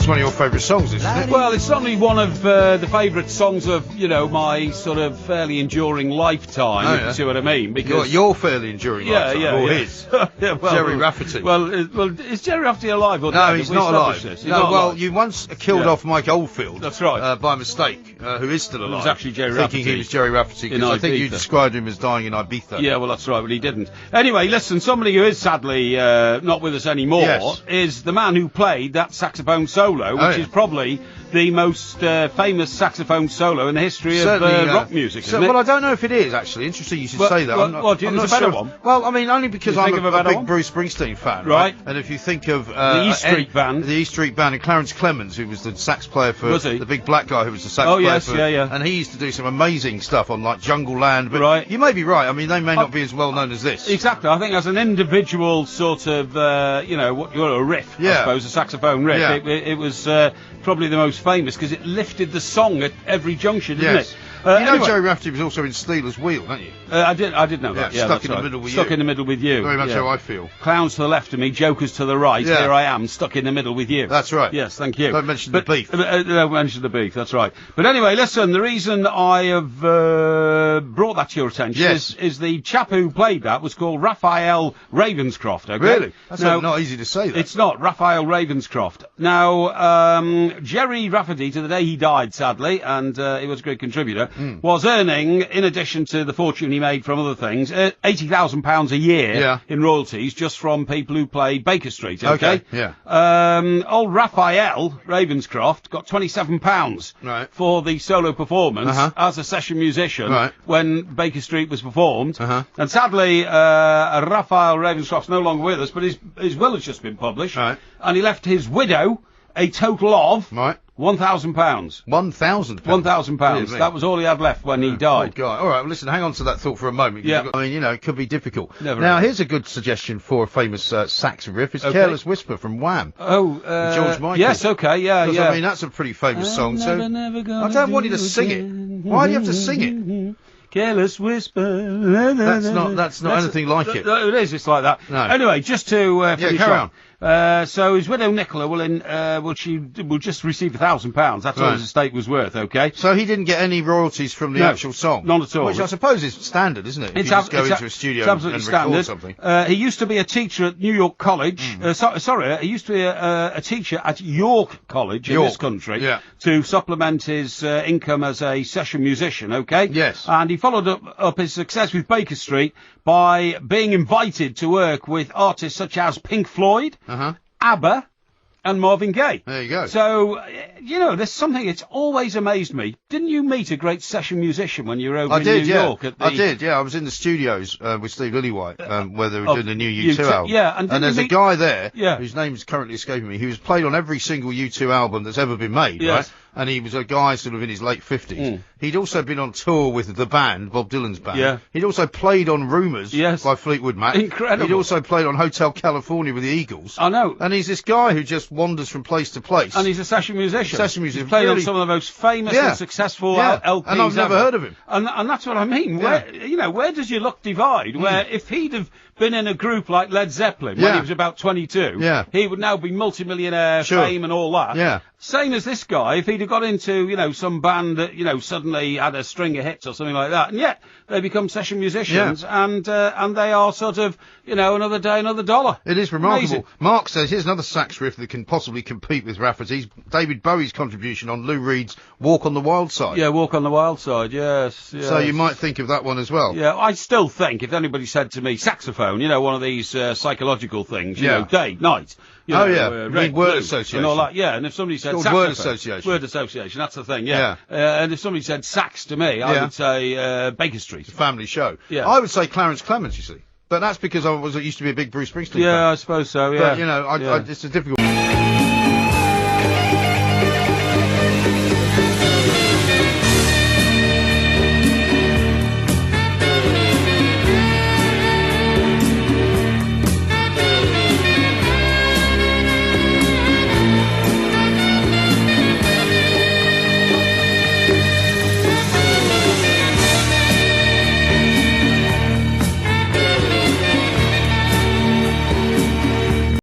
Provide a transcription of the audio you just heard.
It's one of your favourite songs, isn't it? Well, it's certainly one of the favourite songs of, my sort of fairly enduring lifetime, if you see what I mean. Because your fairly enduring lifetime, or his. Jerry Rafferty. Well, is Jerry Rafferty alive or no? dead? He's not alive. He's not alive. You once killed off Mike Oldfield. That's right. By mistake, who is still alive. It was actually Jerry Rafferty. Thinking he was Jerry Rafferty, because I think you described him as dying in Ibiza. Yeah, well, that's right, but he didn't. Anyway, listen, somebody who is sadly not with us anymore is the man who played that saxophone solo, which is probably the most famous saxophone solo in the history of rock music, isn't it? Well, I don't know if it is, actually. Interesting you should say that. What, do you think it's a better one? Well, I mean, only because I'm a big Bruce Springsteen fan, right? And if you think of the E Street Band. The E Street Band, and Clarence Clemens, who was the sax player for the big black guy who was the sax player for... And he used to do some amazing stuff on, like, Jungle Land. But you may be right. I mean, they may not be as well known as this. Exactly. I think as an individual sort of, a riff, I suppose, a saxophone riff, it was probably the most famous because it lifted the song at every junction, didn't it? Anyway, Jerry Rafferty was also in Steelers Wheel, don't you? I did know that. Yeah, stuck in the middle with you. Stuck in the middle with you. Very much how I feel. Clowns to the left of me, jokers to the right. Here I am, stuck in the middle with you. That's right. Yes, thank you. Don't mention the beef. Don't mention the beef. That's right. But anyway, listen. The reason I have brought that to your attention is the chap who played that was called Raphael Ravenscroft. Okay? Really? That's not easy to say. That it's not Raphael Ravenscroft. Now, Jerry Rafferty, to the day he died, sadly, and he was a great contributor, was earning, in addition to the fortune he made from other things, £80,000 a year in royalties just from people who played Baker Street. Okay. Old Raphael Ravenscroft got £27 for the solo performance as a session musician when Baker Street was performed. And sadly, Raphael Ravenscroft's no longer with us, but his will has just been published, and he left his widow a total of £1,000. £1,000. £1,000. That was all he had left when he died. Oh, God. All right, well, listen, hang on to that thought for a moment. Yeah. I mean, it could be difficult. Now, here's a good suggestion for a famous sax riff. It's Careless Whisper from Wham. George Michael. Yes, okay, yeah. I mean, that's a pretty famous song, so I don't want you to sing it. Why do you have to sing it? Careless Whisper. That's not anything like it. It is, it's like that. No. Anyway, just to finish carry on. So his widow Nicola will just receive £1,000. That's all his estate was worth. Okay. So he didn't get any royalties from the actual song. None at all. Which I suppose is standard, isn't it? If you just go into a studio and record something. He used to be a teacher at New York College. He used to be a teacher at York College in this country to supplement his income as a session musician. Okay. Yes. And he followed up his success with Baker Street by being invited to work with artists such as Pink Floyd, ABBA, and Marvin Gaye. There you go. So, there's something that's always amazed me. Didn't you meet a great session musician when you were over in New York? I did, yeah. I was in the studios with Steve Lillywhite, where they were doing the new U2 album. Yeah, and there's a guy there whose name is currently escaping me, who's played on every single U2 album that's ever been made, right? And he was a guy sort of in his late 50s. He'd also been on tour with the band, Bob Dylan's band. Yeah. He'd also played on Rumours by Fleetwood Mac. Incredible. He'd also played on Hotel California with the Eagles. I know. And he's this guy who just wanders from place to place. And he's a session musician. He's played really on some of the most famous and successful LPs and I've never heard of him. And that's what I mean. Where does your luck divide? Where if he'd have been in a group like Led Zeppelin when he was about 22, he would now be multimillionaire, fame and all that. Yeah. Same as this guy, if he'd have got into, some band that, suddenly had a string of hits or something like that, and yet they become session musicians, and they are sort of, another day, another dollar. It is remarkable. Amazing. Mark says, here's another sax riff that can possibly compete with Rafferty's, David Bowie's contribution on Lou Reed's Walk on the Wild Side. Yeah, Walk on the Wild Side, yes. So you might think of that one as well. Yeah, I still think, if anybody said to me, saxophone, one of these psychological things, day, night. Word association. And all that, and if somebody said word association. Word association, that's the thing, and if somebody said sax to me, I would say Baker Street. It's a family show. Yeah. I would say Clarence Clemens, you see. But that's because I used to be a big Bruce Springsteen fan. Yeah, I suppose so, yeah. But, it's a difficult...